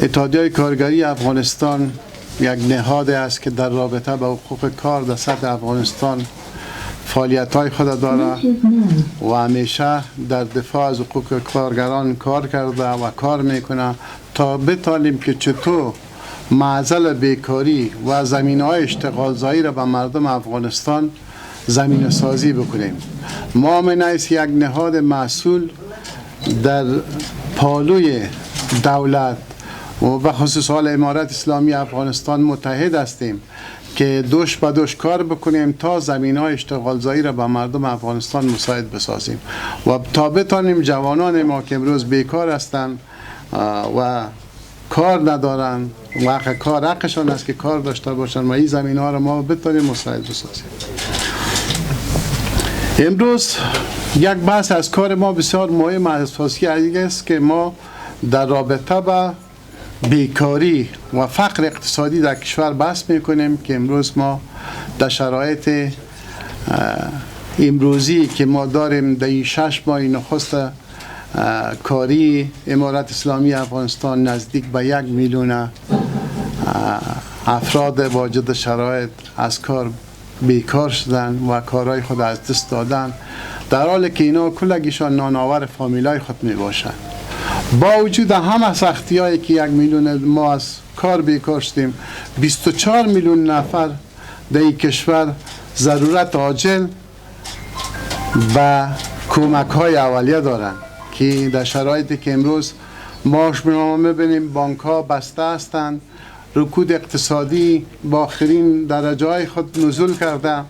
اتحادیه کارگری افغانستان یک نهاد است که در رابطه با حقوق کار در سطح افغانستان فعالیت‌های خود دارد و همیشه در دفاع از حقوق کارگران کار کرده و کار میکنه تا بتانیم که چطور معضل بیکاری و زمینه‌های اشتغال زایی را به مردم افغانستان زمینه سازی بکنیم. ما من از یک نهاد مسئول در پالوی دولت و خصوص حال امارت اسلامی افغانستان متحد هستیم که دوش به دوش کار بکنیم تا زمینه‌های اشتغال زایی را به مردم افغانستان مساعد بسازیم و تا بتانیم جوانان ما که امروز بیکار هستند و کار ندارن و کار حقشان است که کار داشته باشن و این زمینه‌ها را ما بتانیم مساعد بسازیم. امروز یک بحث از کار ما بسیار مهم اساسی است که ما در رابطه با بیکاری و فقر اقتصادی در کشور بحث میکنیم که امروز ما در شرایط امروزی که ما داریم در این 6 ماه نخست کاری امارت اسلامی افغانستان نزدیک به 1 میلیون افراد واجد شرایط از کار بیکار شدن و کارهای خود از دست دادن، در حالی که اینا کلگیشان نانآور فامیلای خود می باشند. با وجود همه سختی هایی که 1 میلیون ما از کار بیکار شدیم، 24 میلیون نفر در این کشور ضرورت عاجل و کمک های اولیه دارند که در شرایطی که امروز ما میبینیم بانک ها بسته هستند، رکود اقتصادی با آخرین درجه های خود نزول کرده